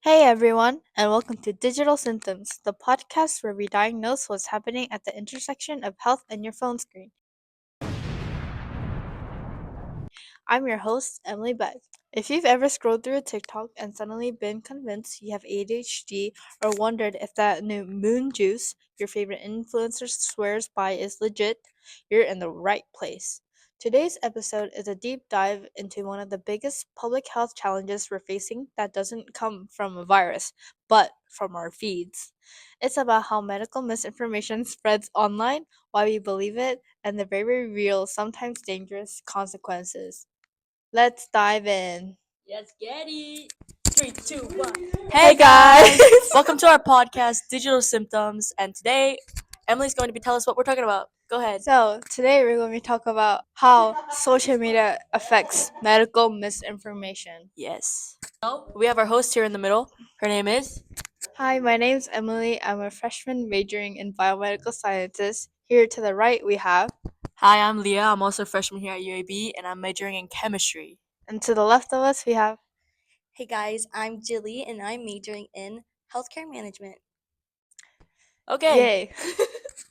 Hey everyone, and welcome to Digital Symptoms, the podcast where we diagnose what's happening at the intersection of health and your phone screen. I'm your host, Emily Beck. If you've ever scrolled through a TikTok and suddenly been convinced you have ADHD or wondered if that new moon juice your favorite influencer swears by is legit, you're in the right place. Today's episode is a deep dive into one of the biggest public health challenges we're facing that doesn't come from a virus, but from our feeds. It's about how medical misinformation spreads online, why we believe it, and the very real, sometimes dangerous consequences. Let's dive in. Let's get it. 3, 2, 1. Hey guys! Welcome to our podcast, Digital Symptoms. And today, Emily's going to be telling us what we're talking about. Go ahead. So, today we're going to talk about how social media affects medical misinformation. Yes. So, we have our host here in the middle. Her name is. Hi, my name's Emily. I'm a freshman majoring in biomedical sciences. Here to the right, we have, Hi, I'm Leah. I'm also a freshman here at UAB, and I'm majoring in chemistry. and to the left of us, we have. Hey guys, I'm Jilly and I'm majoring in healthcare management. Okay, Yay!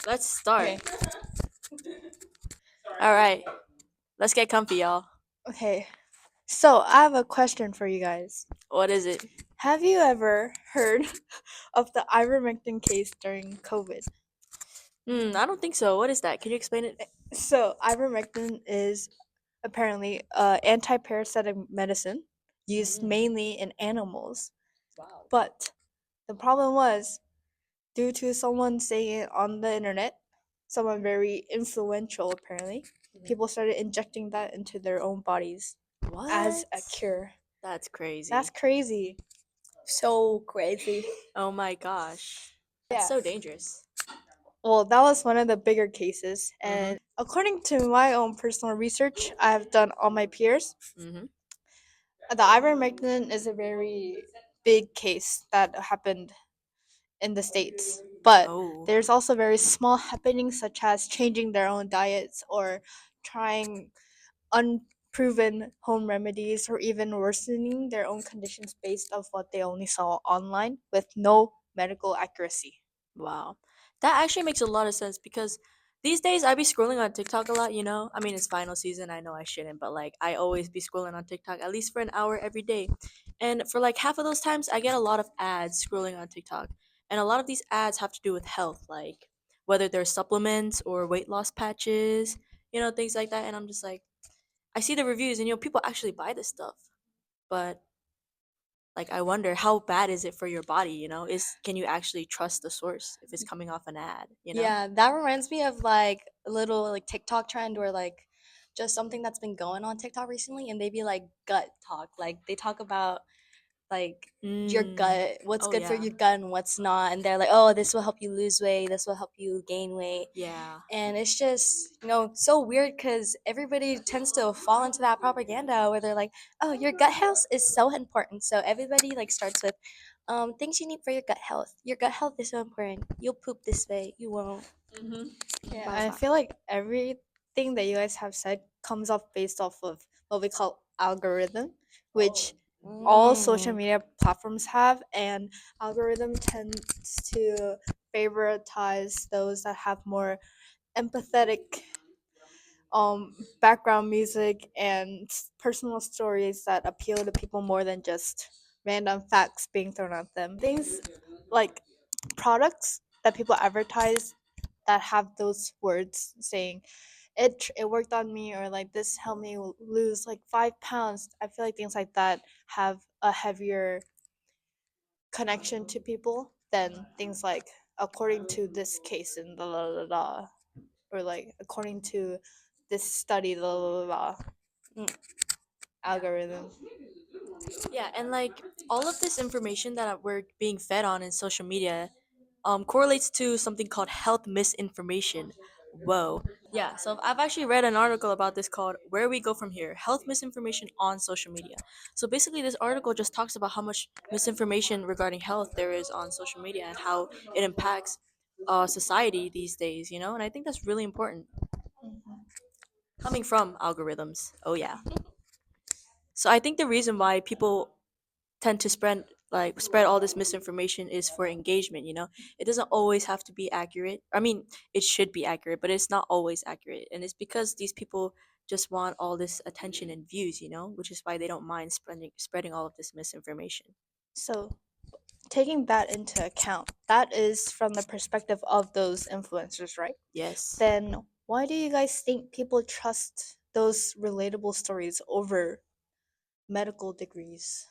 let's start. Okay. All right, let's get comfy, y'all. Okay. So, I have a question for you guys. What is it? Have you ever heard of the ivermectin case during COVID? I don't think so. What is that? Can you explain it? So, ivermectin is apparently anti-parasitic medicine used mainly in animals. Wow. But the problem was, due to someone saying it on the internet, someone very influential apparently, people started injecting that into their own bodies What? as a cure. That's crazy. That's crazy. So crazy. Oh my gosh. That's Yeah. so dangerous. Well, that was one of the bigger cases. And according to my own personal research I've done on my peers, Mm-hmm. the ivermectin is a very big case that happened in the States. But Oh. there's also very small happenings such as changing their own diets or trying unproven home remedies or even worsening their own conditions based off what they only saw online with no medical accuracy. Wow. That actually makes a lot of sense because these days I be scrolling on TikTok a lot, you know? I mean, it's final season. I know I shouldn't, but like I always be scrolling on TikTok at least for an hour every day. And for like half of those times, I get a lot of ads scrolling on TikTok. And a lot of these ads have to do with health, like whether they're supplements or weight loss patches, things like that. And I'm just like, I see the reviews and, people actually buy this stuff. But like I wonder how bad is it for your body, is can you actually trust the source if it's coming off an ad. Yeah, that reminds me of like a little like TikTok trend or like just something that's been going on TikTok recently and they be like gut talk. Like they talk about like your gut, what's Oh good for yeah. your gut and what's not, and they're like, oh, this will help you lose weight, this will help you gain weight. Yeah. And it's just so weird because everybody tends to fall into that propaganda where they're like, oh, your gut health is so important, so everybody like starts with things you need for your gut health. Your gut health is so important. You'll poop this way, you won't. Mm-hmm. Yeah, I feel like everything that you guys have said comes off based off of what we call algorithm, which all social media platforms have, and algorithm tends to favoritize those that have more empathetic background music and personal stories that appeal to people more than just random facts being thrown at them. Things like products that people advertise that have those words saying it worked on me, or like this helped me lose like 5 pounds. I feel like things like that have a heavier connection to people than things like according to this case and la la la la, or like according to this study la la la la algorithm. Yeah, and like all of this information that we're being fed on in social media correlates to something called health misinformation. Whoa. Yeah, so I've actually read an article about this called Where We Go From Here, Health Misinformation on Social Media. So basically this article just talks about how much misinformation regarding health there is on social media and how it impacts society these days, and I think that's really important coming from algorithms. Oh yeah. So I think the reason why people tend to like spread all this misinformation is for engagement, you know. It doesn't always have to be accurate. I mean, it should be accurate, but it's not always accurate. And it's because these people just want all this attention and views, you know, which is why they don't mind spreading all of this misinformation. So, taking that into account, that is from the perspective of those influencers, right? Yes. Then why do you guys think people trust those relatable stories over medical degrees?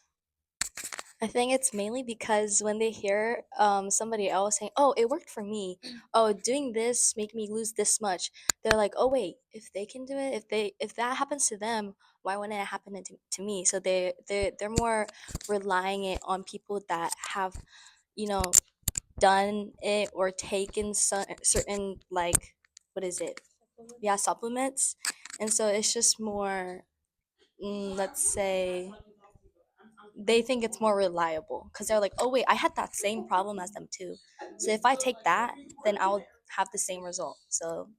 I think it's mainly because when they hear somebody else saying, "Oh, it worked for me. Oh, doing this made me lose this much," they're like, "Oh, wait, if they can do it, if that happens to them, why wouldn't it happen to me?" So they're more relying it on people that have you know done it or taken certain like what is it? Yeah, supplements, and so it's just more. Let's say they think it's more reliable because they're like, oh wait, I had that same problem as them too. So if I take that, then I'll have the same result. So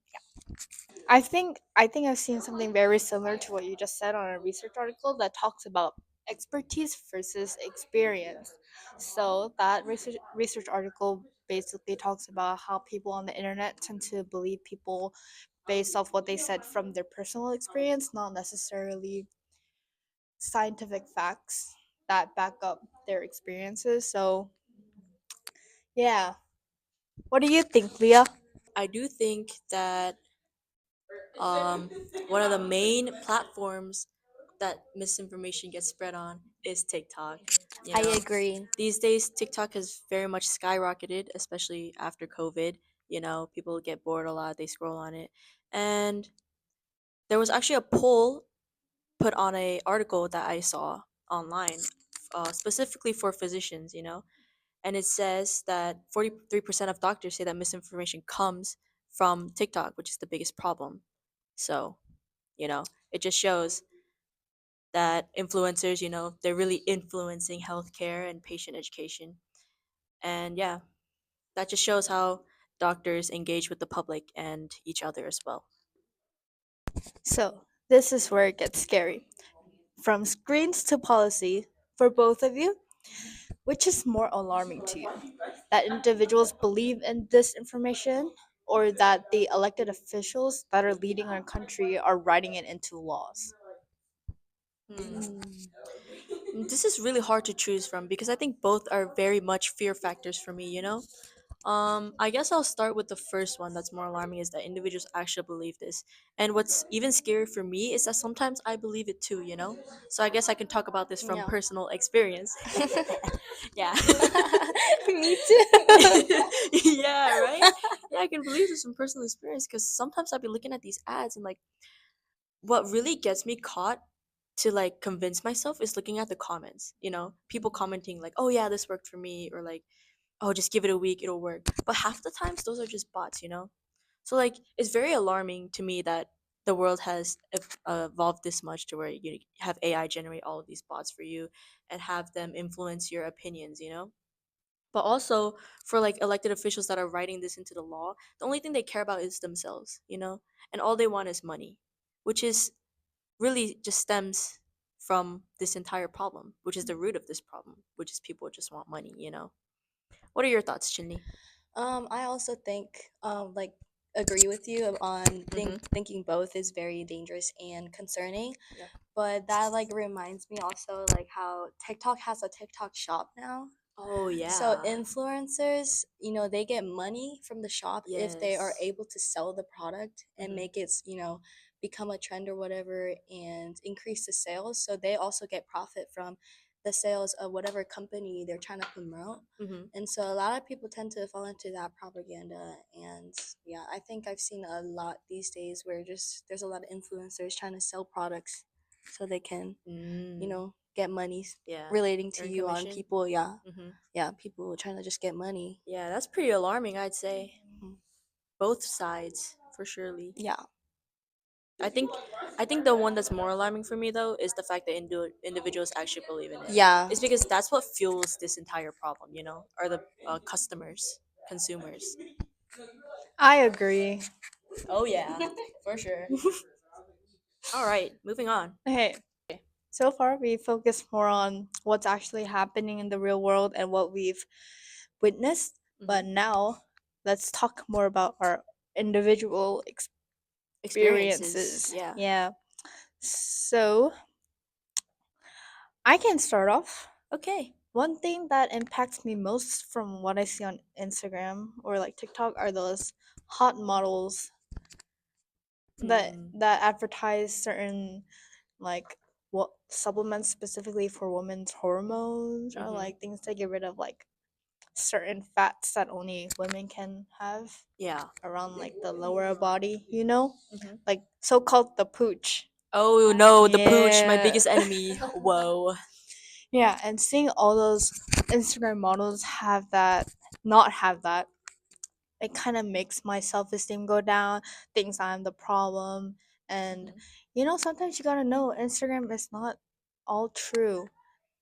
I think I've seen something very similar to what you just said on a research article that talks about expertise versus experience. So that research article basically talks about how people on the internet tend to believe people based off what they said from their personal experience, not necessarily scientific facts that back up their experiences. So yeah, what do you think, Leah? I do think that um, one of the main platforms that misinformation gets spread on is TikTok. You I know, agree. these days TikTok has very much skyrocketed, especially after COVID. You know, people get bored a lot, they scroll on it. And there was actually a poll put on a article that I saw online, specifically for physicians, you know, and it says that 43% of doctors say that misinformation comes from TikTok, which is the biggest problem. So, you know, it just shows that influencers, you know, they're really influencing healthcare and patient education. And yeah, that just shows how doctors engage with the public and each other as well. So this is where it gets scary. From screens to policy, for both of you, which is more alarming to you? That individuals believe in disinformation or that the elected officials that are leading our country are writing it into laws? Hmm. Mm, This is really hard to choose from because I think both are very much fear factors for me, you know? I guess I'll start with the first one that's more alarming is that individuals actually believe this. And what's even scarier for me is that sometimes I believe it too, you know? So I guess I can talk about this from yeah. personal experience. Yeah. Me too. Yeah, right? Yeah, I can believe this from personal experience because sometimes I'll be looking at these ads and like what really gets me caught to like convince myself is looking at the comments, you know? People commenting like, "Oh yeah, this worked for me," or like, "Oh, just give it a week, it'll work." But half the times those are just bots, you know? So like it's very alarming to me that the world has evolved this much to where you have AI generate all of these bots for you and have them influence your opinions, you know? But also for like elected officials that are writing this into the law, the only thing they care about is themselves, you know? And all they want is money, which is really just stems from this entire problem, which is the root of this problem, which is people just want money, you know? What are your thoughts, Chinny? I also think like agree with you on Mm-hmm. thinking both is very dangerous and concerning. Yeah. But that like reminds me also like how TikTok has a TikTok shop now. Oh, So yeah. influencers, they get money from the shop if they are Yes. able to sell the product and Mm-hmm. make it, become a trend or whatever and increase the sales. So they also get profit from the sales of whatever company they're trying to promote. Mm-hmm. And so a lot of people tend to fall into that propaganda. And yeah, I think I've seen a lot these days where just there's a lot of influencers trying to sell products so they can, Mm. get money Yeah. relating to Earn you on commission. people. Yeah, Mm-hmm. yeah, people trying to just get money. Yeah, that's pretty alarming, I'd say. Mhm. Both sides, for surely. Yeah, I think I think the one that's more alarming for me though is the fact that individuals actually believe in it. yeah, It's because that's what fuels this entire problem, you know, are the customers, consumers. I agree. Oh yeah, for sure. All right, moving on. Okay. So far, we focused more on what's actually happening in the real world and what we've witnessed. But Hmm. now, let's talk more about our individual Experiences, experiences. yeah. Yeah. So, I can start off. Okay. One thing that impacts me most from what I see on Instagram or like TikTok are those hot models Hmm. that advertise certain like what supplements specifically for women's hormones or Hmm. like things to get rid of like certain fats that only women can have Yeah. around like the lower body, you know? Hmm. Like so-called the pooch. Oh no, the pooch, my Yeah. biggest enemy. Whoa. Yeah, and seeing all those Instagram models have that, not have that, it kind of makes my self-esteem go down, thinks I'm the problem. And Hmm. sometimes you gotta know Instagram is not all true.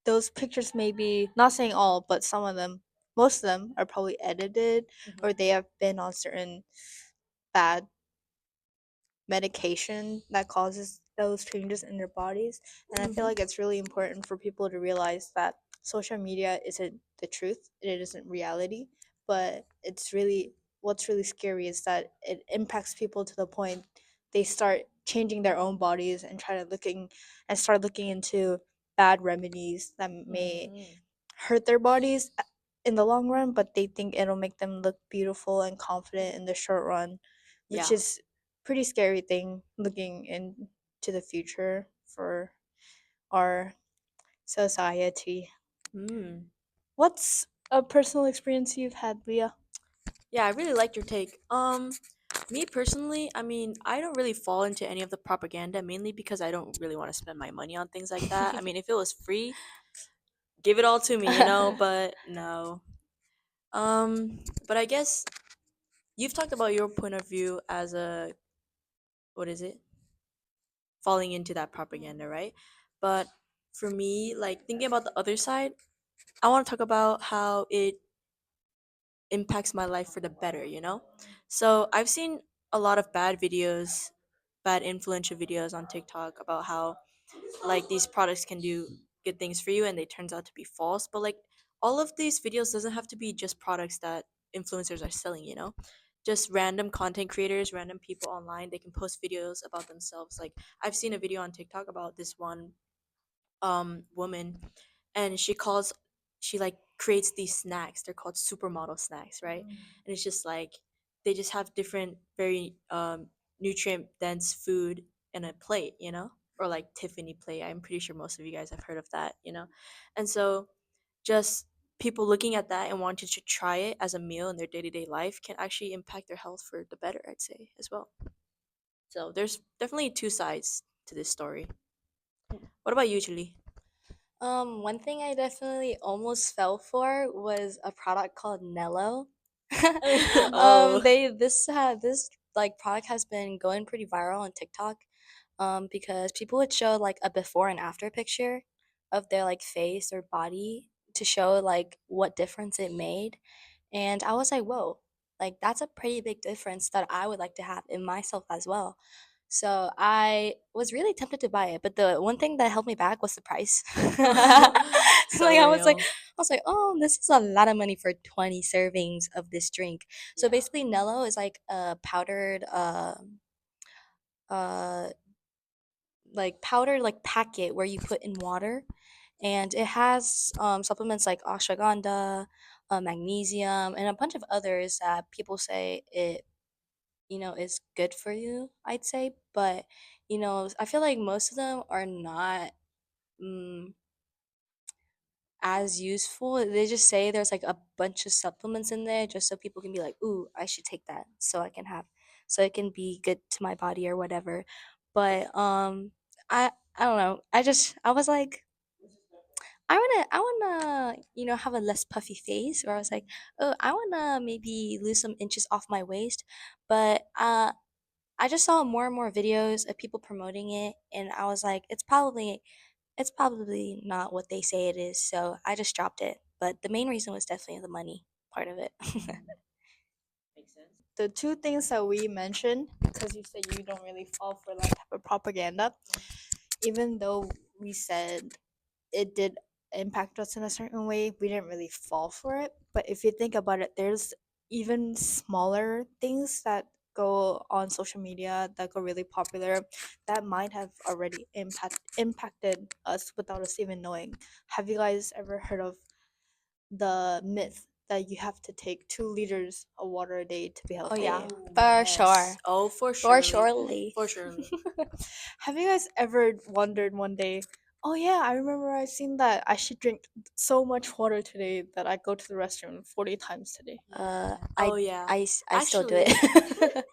Those pictures may be, not saying all, but some of them, most of them are probably edited, or Hmm. they have been on certain bad medication that causes those changes in their bodies. And I feel Hmm. like it's really important for people to realize that social media isn't the truth, it isn't reality, but it's really, what's really scary is that it impacts people to the point they start changing their own bodies and try to looking and start looking into bad remedies that may Hmm. hurt their bodies in the long run, but they think it'll make them look beautiful and confident in the short run, which Yeah. is pretty scary thing looking into the future for our society. Hmm. What's a personal experience you've had, Leah? Yeah, I really liked your take. Me personally, I mean, I don't really fall into any of the propaganda mainly because I don't really want to spend my money on things like that. I mean, if it was free, give it all to me, but no. But I guess you've talked about your point of view as a, what is it? Falling into that propaganda, right? But for me, like thinking about the other side, I want to talk about how it impacts my life for the better, So I've seen a lot of bad videos, bad influential videos on TikTok about how like these products can do good things for you and they turns out to be false. But like all of these videos doesn't have to be just products that influencers are selling. Just random content creators, random people online, they can post videos about themselves. Like I've seen a video on TikTok about this one woman, and she like creates these snacks. They're called supermodel snacks, right? And it's just like they just have different very nutrient dense food in a plate, or like Tiffany plate. I'm pretty sure most of you guys have heard of that. And so just people looking at that and wanting to try it as a meal in their day-to-day life can actually impact their health for the better, I'd say, as well. So there's definitely two sides to this story. What about you, Julie? One thing I definitely almost fell for was a product called Nello. Oh. This like product has been going pretty viral on TikTok. Because people would show like a before and after picture of their like face or body to show like what difference it made, and I was like, whoa, like that's a pretty big difference that I would like to have in myself as well. So I was really tempted to buy it, but the one thing that held me back was the price. So Like real. I was like, oh, this is a lot of money for 20 servings of this drink. So Yeah. basically, Nello is like a powdered, uh, like powdered like packet where you put in water, and it has supplements like ashwagandha, magnesium, and a bunch of others that people say it is good for you, I'd say. But I feel like most of them are not mm, as useful. They just say there's like a bunch of supplements in there just so people can be like, ooh, I should take that so it can be good to my body or whatever. But I don't know. I was like, I wanna have a less puffy face, or I was like, oh, I wanna maybe lose some inches off my waist. But I just saw more and more videos of people promoting it, and I was like, it's probably not what they say it is, so I just dropped it. But the main reason was definitely the money part of it. The two things that we mentioned, because you said you don't really fall for that type of propaganda, even though we said it did impact us in a certain way, we didn't really fall for it. But if you think about it, there's even smaller things that go on social media that go really popular that might have already impacted us without us even knowing. Have you guys ever heard of the myth that you have to take 2 liters of water a day to be Oh yeah, healthy? for Yes. sure, Oh, for for surely. surely. For surely. Have you guys ever wondered one day, oh yeah, I remember I seen that I should drink so much water today that I go to the restroom 40 times today? Yeah. I Oh yeah. I still do Actually, it.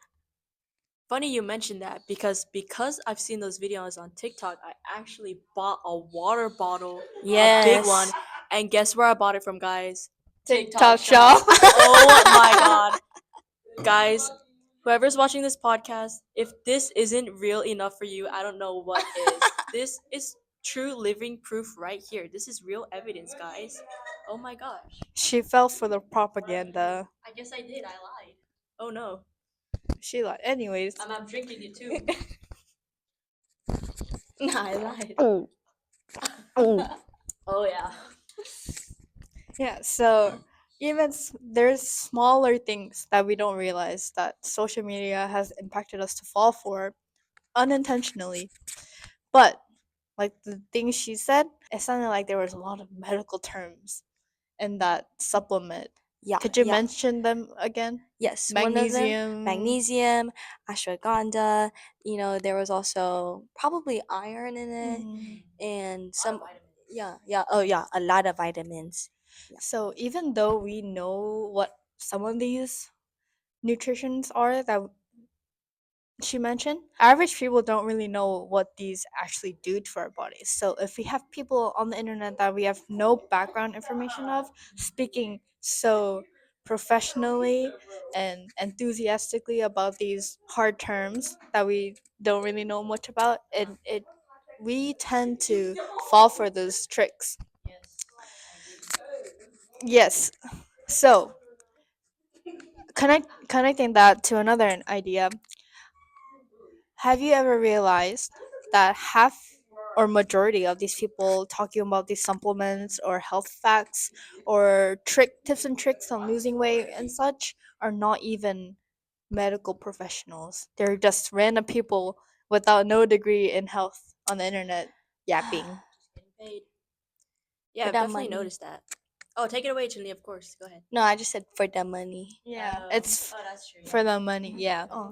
funny you mentioned that because I've seen those videos on TikTok, I actually bought a water bottle, a big one, Yes. and guess where I bought it from, guys? TikTok shop. Oh my god. Guys, whoever's watching this podcast, if this isn't real enough for you, I don't know what is. This is true living proof right here. This is real evidence, guys. Oh my gosh. She fell for the propaganda. I guess I did. I lied. Oh no. She lied. Anyways, I'm drinking it too. Nah, I lied. Oh yeah. yeah, so even there's smaller things that we don't realize that social media has impacted us to fall for unintentionally. But like the things she said, it sounded like there was a lot of medical terms in that supplement. Yeah, Could you yeah. mention them again? Yes, one of them, Magnesium. magnesium, ashwagandha. There was also probably iron in it, Mm. and some. Yeah, yeah. Oh, yeah. A lot of vitamins. Yeah. So even though we know what some of these nutritions are that she mentioned, average people don't really know what these actually do to our bodies. So if we have people on the internet that we have no background information of speaking so professionally and enthusiastically about these hard terms that we don't really know much about, it we tend to fall for those tricks. Yes. So connecting that to another idea, have you ever realized that half or majority of these people talking about these supplements or health facts or tips and tricks on losing weight and such are not even medical professionals? They're just random people without no degree in health on the internet yapping. Getting paid. For Yeah, I've the definitely money. noticed that. Oh, take it away, Chinli, of course. Go ahead. No, I just said for the money. Yeah, Oh, it's oh, that's true. for the money. Yeah. Oh,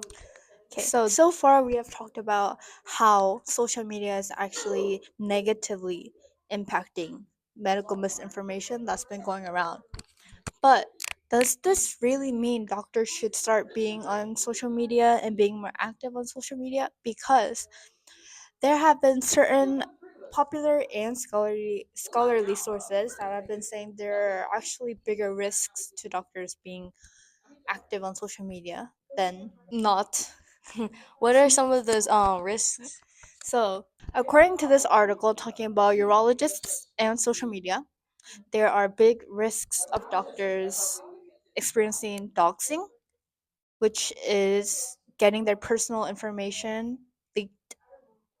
okay. So far we have talked about how social media is actually negatively impacting medical misinformation that's been going around. But does this really mean doctors should start being on social media and being more active on social media? Because there have been certain popular and scholarly sources that have been saying there are actually bigger risks to doctors being active on social media than not. What are some of those risks? So, according to this article talking about urologists and social media, there are big risks of doctors experiencing doxing, which is getting their personal information leaked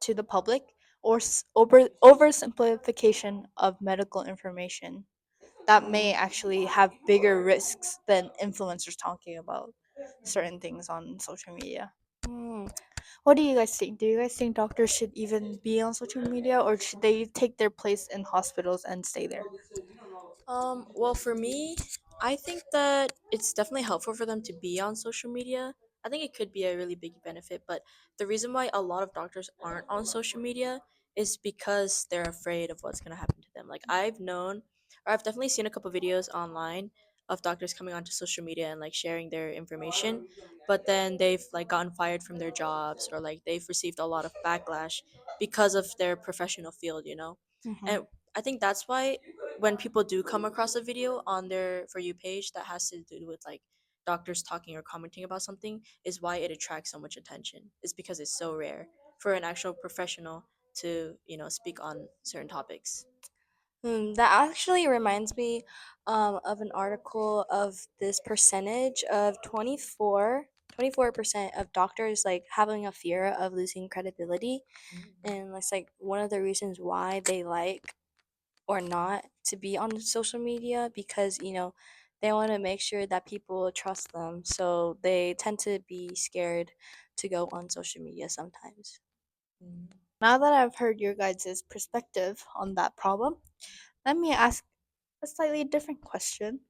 to the public, or oversimplification of medical information that may actually have bigger risks than influencers talking about certain things on social media. Hmm. What do you guys think? Do you guys think doctors should even be on social media, or should they take their place in hospitals and stay there? Well, for me, I think that it's definitely helpful for them to be on social media. I think it could be a really big benefit, but the reason why a lot of doctors aren't on social media is because they're afraid of what's gonna happen to them. Like I've known, or I've definitely seen a couple videos online of doctors coming onto social media and like sharing their information, but then they've like gotten fired from their jobs or like they've received a lot of backlash because of their professional field, you know? Mhm. And I think that's why when people do come across a video on their For You page that has to do with like doctors talking or commenting about something is why it attracts so much attention. It's because it's so rare for an actual professional to, speak on certain topics. That actually reminds me of an article of this percentage of 24. 24% of doctors like having a fear of losing credibility, and that's like one of the reasons why they like or not to be on social media, because they want to make sure that people trust them, so they tend to be scared to go on social media sometimes. Now that I've heard your guys' perspective on that problem, let me ask a slightly different question.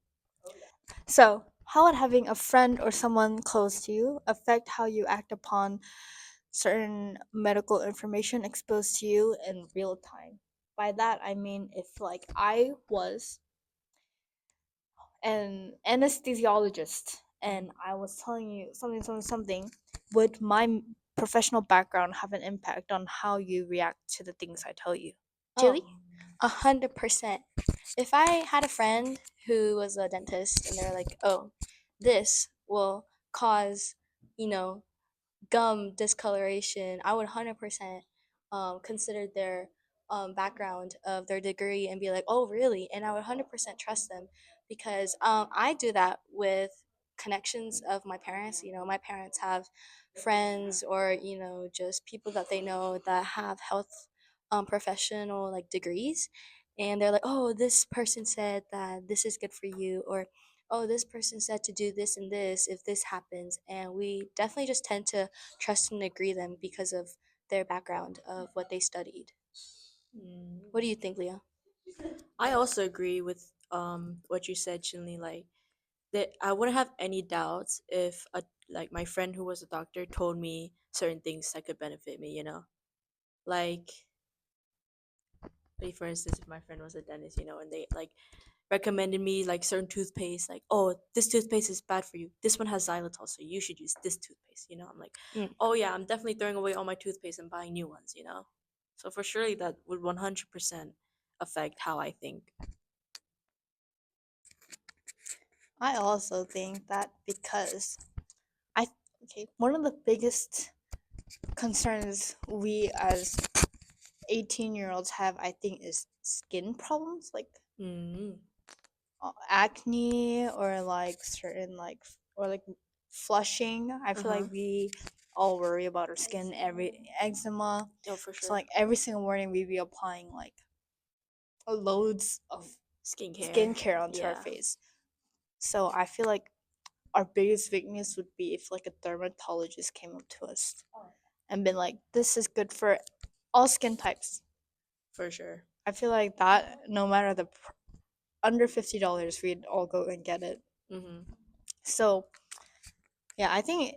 So, how would having a friend or someone close to you affect how you act upon certain medical information exposed to you in real time? By that, I mean if, like, I was an anesthesiologist and I was telling you something, something, something, would my professional background have an impact on how you react to the things I tell you? Oh, Jilly? 100%. If I had a friend who was a dentist and they're like, oh, this will cause, you know, gum discoloration, I would 100% consider their background of their degree and be like, oh, really? And I would 100% trust them, because I do that with connections of my parents. My parents have friends, or, just people that they know that have health professional like degrees. And they're like, oh, this person said that this is good for you, or oh, this person said to do this and this if this happens. And we definitely just tend to trust and agree them because of their background of what they studied. What do you think, Leah? I also agree with what you said, Chinli. Like that, I wouldn't have any doubts if like my friend who was a doctor told me certain things that could benefit me. Like, for instance, if my friend was a dentist, and they like recommended me like certain toothpaste, like, oh, this toothpaste is bad for you. This one has xylitol, so you should use this toothpaste. I'm like, Mm. oh yeah, I'm definitely throwing away all my toothpaste and buying new ones. So for surely that would 100% affect how I think. I also think that because I okay, one of the biggest concerns we as 18-year-olds have, I think, is skin problems like Mm. acne or like certain like or like flushing. I feel Uh-huh. like we all worry about our skin, every eczema. Oh, for So sure. like every single morning we be applying like loads of Skincare. skincare onto our Yeah. face. So I feel like our biggest weakness would be if like a dermatologist came up to us and been like, "This is good for all skin types." For sure. I feel like that no matter under $50, we'd all go and get it. Mm-hmm. So yeah, I think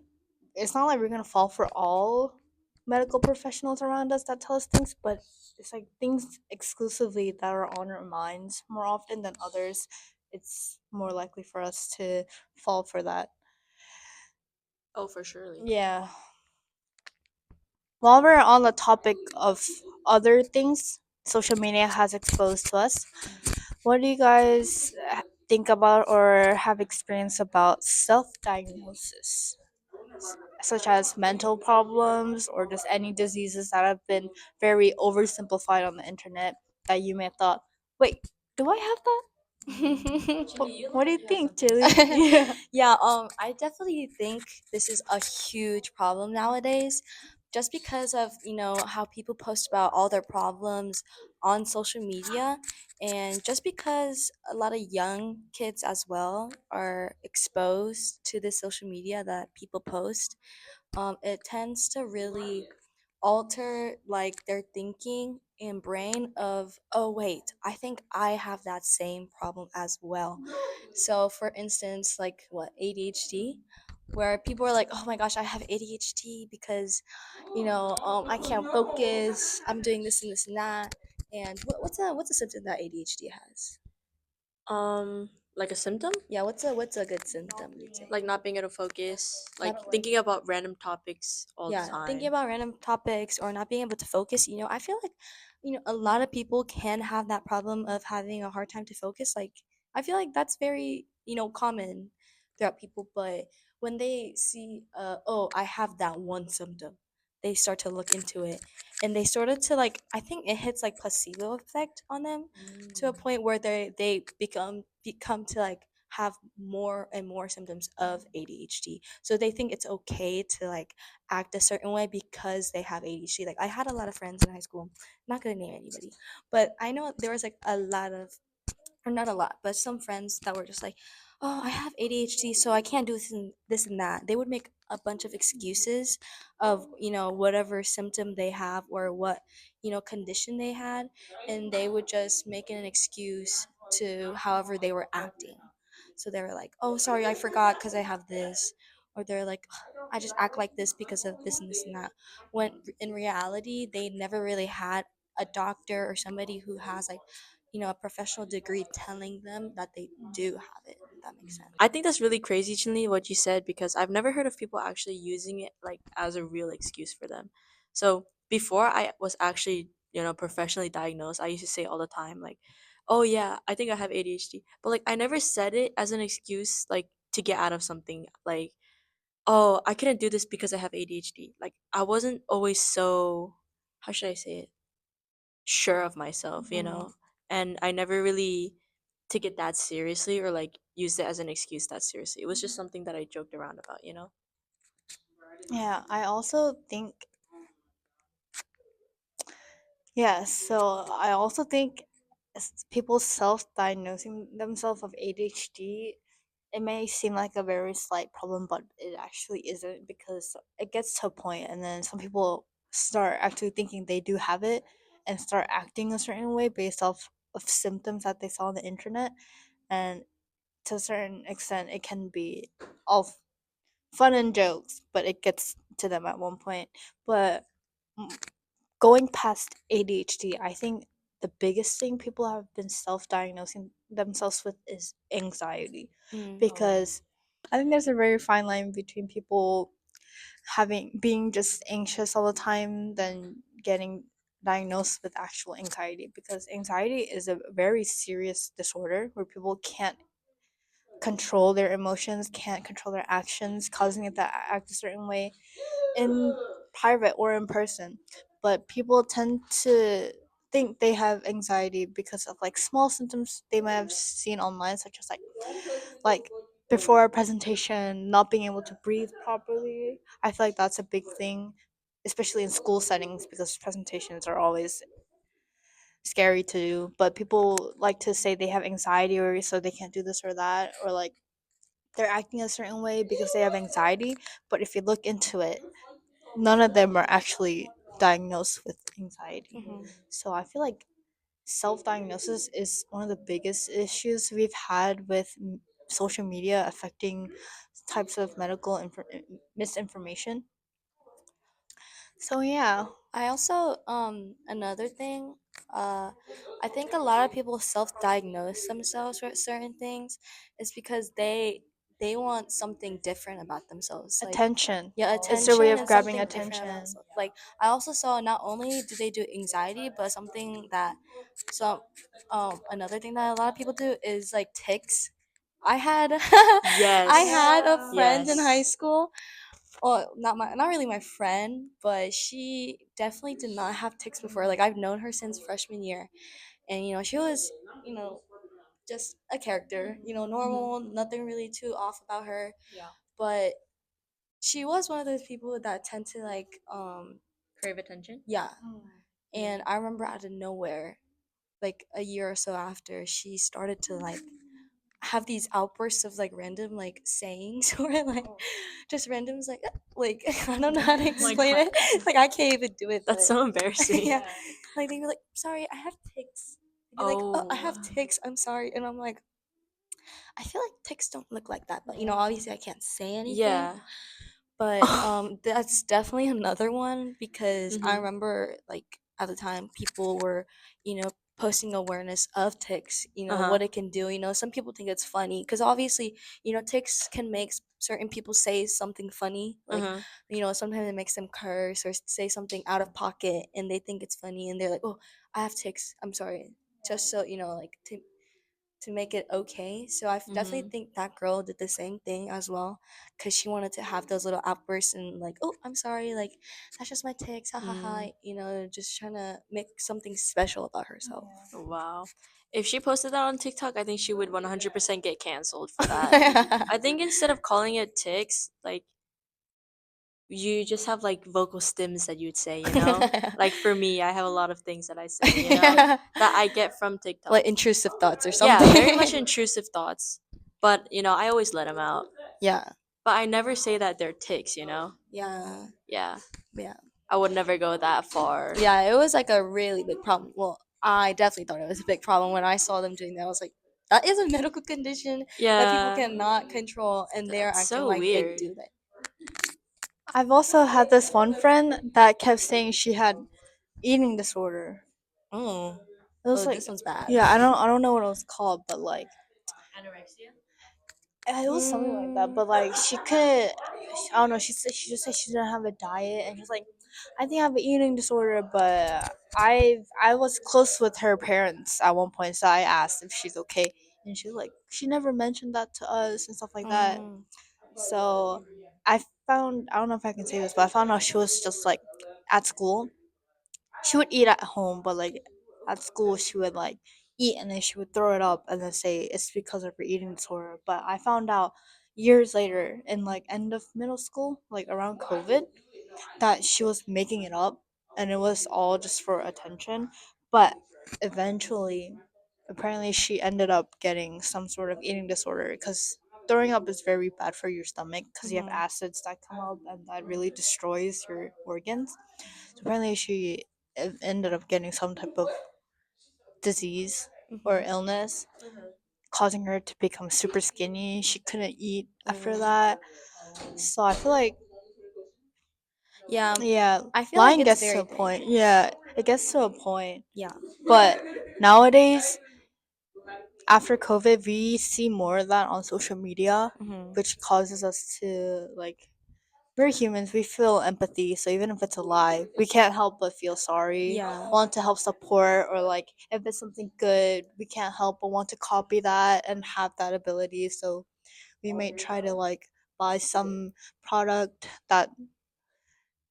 it's not like we're gonna fall for all medical professionals around us that tell us things, but it's like things exclusively that are on our minds more often than others. It's more likely for us to fall for that. Oh, for surely. Yeah. While we're on the topic of other things social media has exposed to us, what do you guys think about or have experience about self diagnosis? Such as mental problems or just any diseases that have been very oversimplified on the internet that you may have thought, wait, do I have that? What do you think, Chili? Yeah. Yeah, I definitely think this is a huge problem nowadays, just because of how people post about all their problems on social media, and just because a lot of young kids as well are exposed to the social media that people post. It tends to really alter like their thinking and brain of, oh wait, I think I have that same problem as well. So for instance, like what, ADHD, where people are like, oh my gosh, I have ADHD because I can't focus, I'm doing this and this and that. And what's a symptom that ADHD has? Like a symptom? Yeah, what's a good symptom you'd say? Like not being able to focus, like Not thinking about random topics all the Yeah, thinking time. about random topics or not being able to focus. I feel like a lot of people can have that problem of having a hard time to focus. Like, I feel like that's very common throughout people. But when they see oh, I have that one symptom, they start to look into it, and they sort of to like, I think it hits like placebo effect on them, to a point where they become to like have more and more symptoms of ADHD. So they think it's okay to like act a certain way because they have ADHD. Like I had a lot of friends in high school. Not gonna name anybody, but I know there was like a lot of, or not a lot, but some friends that were just like, "Oh, I have ADHD, so I can't do this and that." They would make a bunch of excuses of, whatever symptom they have or what, condition they had, and they would just make it an excuse to however they were acting. So they were like, "Oh, sorry, I forgot because I have this." Or they're like, "I just act like this because of this and this and that." When in reality, they never really had a doctor or somebody who has like, a professional degree telling them that they do have it. If that makes sense. I think that's really crazy, Chinli, what you said, because I've never heard of people actually using it like as a real excuse for them. So before I was actually, professionally diagnosed, I used to say all the time, like, oh yeah, I think I have ADHD. But like I never said it as an excuse like to get out of something. Like, oh, I couldn't do this because I have ADHD. Like I wasn't always so, how should I say it? Sure of myself, Mm. and I never really took it that seriously or like used it as an excuse that seriously. It was just something that I joked around about. Yeah, I also think, yeah, so I also think people self-diagnosing themselves of ADHD, it may seem like a very slight problem, but it actually isn't, because it gets to a point and then some people start actually thinking they do have it and start acting a certain way based off of symptoms that they saw on the internet. And to a certain extent, it can be all fun and jokes, but it gets to them at one point. But going past ADHD, I think the biggest thing people have been self-diagnosing themselves with is anxiety, Mm. because I think there's a very fine line between people having being just anxious all the time than getting diagnosed with actual anxiety, because anxiety is a very serious disorder where people can't control their emotions, can't control their actions, causing it to act a certain way in private or in person. But people tend to think they have anxiety because of like small symptoms they might have seen online, such as like before a presentation, not being able to breathe properly. I feel like that's a big thing, especially in school settings, because presentations are always scary to do. But people like to say they have anxiety, or so they can't do this or that, or like they're acting a certain way because they have anxiety. But if you look into it, none of them are actually diagnosed with anxiety. Hmm. So I feel like self diagnosis is one of the biggest issues we've had with social media affecting types of medical misinformation. So yeah, I also another thing, I think a lot of people self-diagnose themselves with certain things is because they want something different about themselves. Like, attention. yeah, It's their way attention of and grabbing something different about attention. themselves. Like I also saw not only do they do anxiety, but something that some another thing that a lot of people do is like tics. I had I Yes. had a friend in high Yes. school, well, not really my friend, but she definitely did not have tics before. Like I've known her since freshman year, and she was, you know just a character, normal, nothing really too off about her. Yeah. But she was one of those people that tend to like, Crave attention. yeah. And I remember out of nowhere, like a year or so after, she started to like have these outbursts of like random like sayings or like just randoms like I don't know how to Oh my explain god. it. Like I can't even do it, That's but so embarrassing. yeah. Like they'd be like, "Sorry, I have ticks." They'd be like, "Oh, I Oh. have ticks. I'm sorry." And I'm like, I feel like ticks don't look like that, but obviously I can't say anything. Yeah. But that's definitely another one because I Mhm. remember like at the time people were, posting awareness of ticks, Uh-huh. what it can do. Some people think it's funny because obviously, ticks can make certain people say something funny. Like, Uh-huh. sometimes it makes them curse or say something out of pocket and they think it's funny and they're like, "Oh, I have ticks. I'm sorry." Just so, like to make it okay. So I definitely Mhm. think that girl did the same thing as well, because she wanted to have those little outbursts and like, "Oh, I'm sorry, like that's just my ticks, ha ha ha," Mm. just trying to make something special about herself. Wow. If she posted that on TikTok, I think she would 100% get canceled for that. I think instead of calling it tics, like you just have like vocal stims that you'd say, you know? Like for me, I have a lot of things that I say, you know, that I get from TikTok. Like intrusive thoughts or Yeah, very something. much intrusive thoughts. But, I always let them out. Yeah. But I never say that they're tics, you know? Yeah. Yeah. Yeah. I would never go that far. Yeah, it was like a really big problem. Well, I definitely thought it was a big problem when I saw them doing that. I was like, that is a medical condition that people Yeah. cannot control, and they're That's acting so like they weird. do that. I've also had this one friend that kept saying she had eating disorder. Oh, It was oh, like, this one's bad. yeah, I don't know what it was called, but like it was something like that. Mm, But like she could, I don't know. She just said she didn't have a diet, and she's like, I think I have an eating disorder. But I was close with her parents at one point, so I asked if she's okay, and she was like, she never mentioned that to us and stuff like that. mm, So I don't know if I can say this, but I found out she was just like at school she would eat at home, but like at school, she would like eat and then she would throw it up and then say it's because of her eating disorder. But I found out years later in like end of middle school, like around COVID, that she was making it up and it was all just for attention. But eventually, apparently, she ended up getting some sort of eating disorder because throwing up is very bad for your stomach because you have mhm, acids that come up and that really destroys your organs. So apparently, she ended up getting some type of disease or mhm, illness, causing her to become super skinny. She couldn't eat after mm. that. So I feel like, Yeah, yeah, I feel like lying it's gets to very a big. point. Yeah, it gets to a point. Yeah. But nowadays, after COVID, we see more of that on social media, Hmm. which causes us to like we're humans, we feel empathy, so even if it's a lie, we can't help but feel sorry, Yeah. want to help support, or like if it's something good, we can't help but want to copy that and have that ability. So we might try to like buy some product that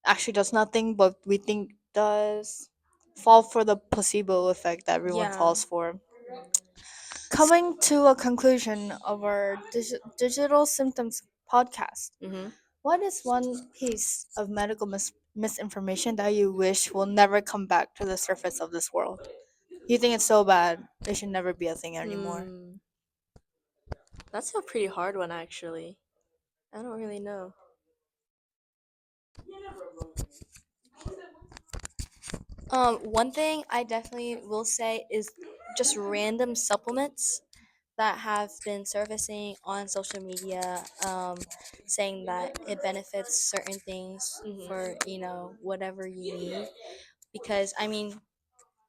actually does nothing, but we think does fall for the placebo effect that everyone Yeah. falls for. Coming to a conclusion of our digital symptoms podcast, Hmm. what is one piece of medical misinformation that you wish will never come back to the surface of this world? You think it's so bad, it should never be a thing anymore. Hmm. That's a pretty hard one, actually. I don't really know. One thing I definitely will say is just random supplements that have been surfacing on social media, saying that it benefits certain things Hmm. for whatever you need. Because I mean,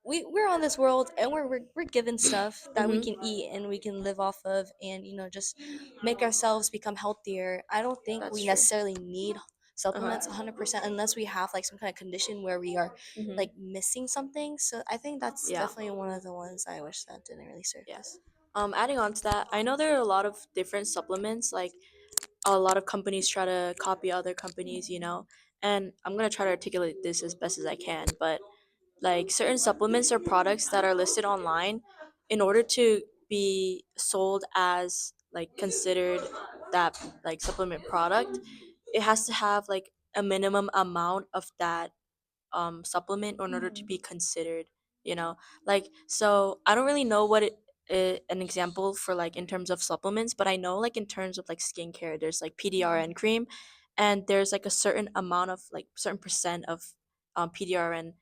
we're on this world and we're given stuff that we Hmm. can eat and we can live off of, and just make ourselves become healthier. I don't think That's we true. necessarily need Uh huh. supplements 100% unless we have like some kind of condition where we are Hmm. like missing something. So I think that's Yeah. definitely one of the ones I wish that didn't really Yeah. surface. Adding on to that, I know there are a lot of different supplements. Like a lot of companies try to copy other companies, And I'm gonna try to articulate this as best as I can, but like certain supplements or products that are listed online, in order to be sold as like considered that like supplement product, it has to have like a minimum amount of that supplement in order to Mhm. be considered, you know like, so I don't really know what an example for like in terms of supplements, but I know like in terms of like skincare, there's like PDRN cream, and there's like a certain amount of like certain percent of PDRN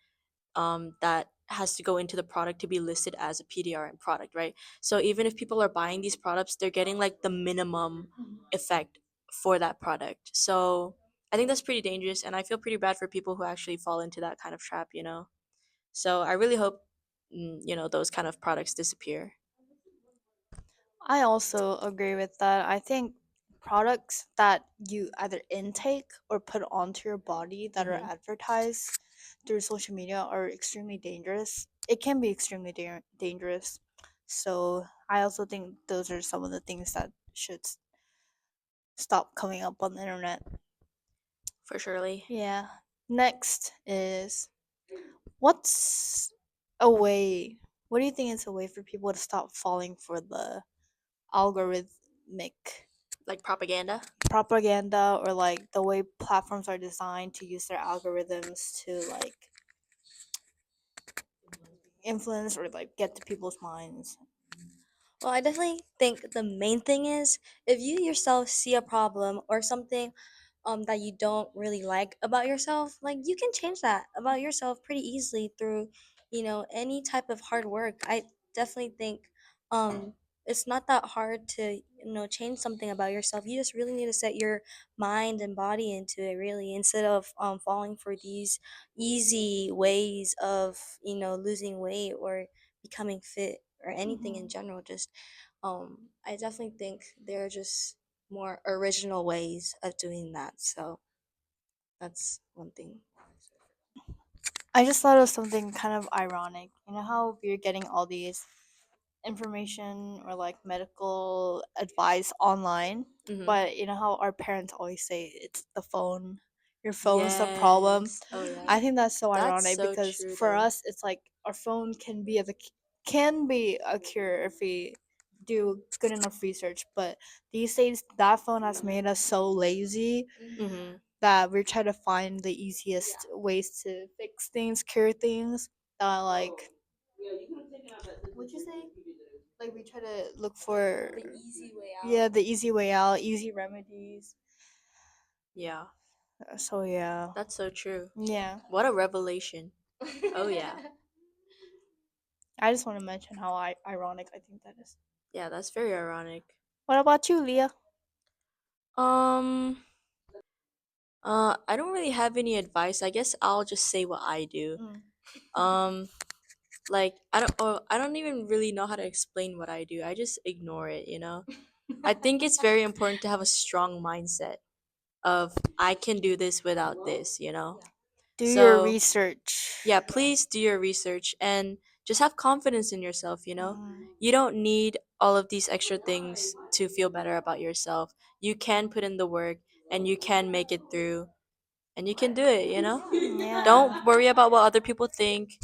that has to go into the product to be listed as a PDRN product, right? So even if people are buying these products, they're getting like the minimum effect for that product. So I think that's pretty dangerous, and I feel pretty bad for people who actually fall into that kind of trap. So I really hope, those kind of products disappear. I also agree with that. I think products that you either intake or put onto your body that are Hmm. advertised through social media are extremely dangerous. It can be extremely dangerous. So I also think those are some of the things that should stop coming up on the internet. For surely. Yeah. Next is what's a way What do you think is a way for people to stop falling for the algorithmic Like propaganda. propaganda, or like the way platforms are designed to use their algorithms to like influence or like get to people's minds? Well, I definitely think the main thing is if you yourself see a problem or something that you don't really like about yourself, like you can change that about yourself pretty easily through, any type of hard work. I definitely think um it's not that hard to, change something about yourself. You just really need to set your mind and body into it really instead of falling for these easy ways of, losing weight or becoming fit or anything in Mhm. general. Just I definitely think there are just more original ways of doing that. So that's one thing. I just thought of something kind of ironic. You know how we're getting all these information or like medical advice online, Mm-hmm. but you know how our parents always say it's the phone, your phone's the problem. Yes. Oh yeah. I think that's so That's ironic so because true for though. us it's like our phone can be a cure if we do good enough research, but these days that phone has made us so lazy Mhm. that we're trying to find the easiest ways to fix things, cure things. Like, what'd you say? Like, we try to look for, The easy way out. yeah, the easy way out, easy remedies. Yeah. So, yeah. That's so true. Yeah. What a revelation. Oh yeah. I just want to mention how ironic I think that is. Yeah, that's very ironic. What about you, Leah? Um I don't really have any advice. I guess I'll just say what I do. Mm. Um like I don't even really know how to explain what I do. I just ignore it, you know? I think it's very important to have a strong mindset of I can do this without this, you know? Do your So, research. yeah, please do your research and just have confidence in yourself, you know? Mm. You don't need all of these extra things to feel better about yourself. You can put in the work and you can make it through and you can do it, you know? Yeah. Don't worry about what other people think.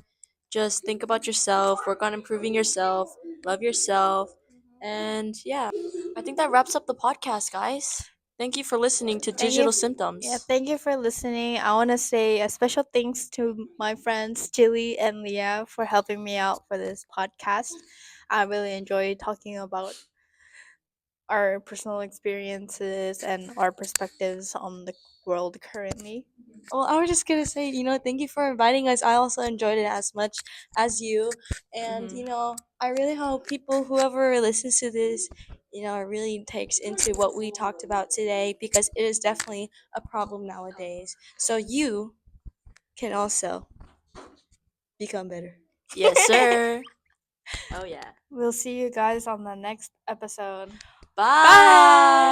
Just think about yourself, work on improving yourself, love yourself. And yeah, I think that wraps up the podcast, guys. Thank you for listening to Thank you. Digital Yeah, Symptoms. thank you for listening. I want to say a special thanks to my friends Jilly and Leah for helping me out for this podcast. I really enjoyed talking about our personal experiences and our perspectives on the world currently. Well, I was just gonna say, thank you for inviting us. I also enjoyed it as much as you, and Hmm. I really hope people, whoever listens to this, really takes into what we talked about today because it is definitely a problem nowadays. So you can also become better. Yes, sir. Oh, yeah. We'll see you guys on the next episode. Bye. Bye.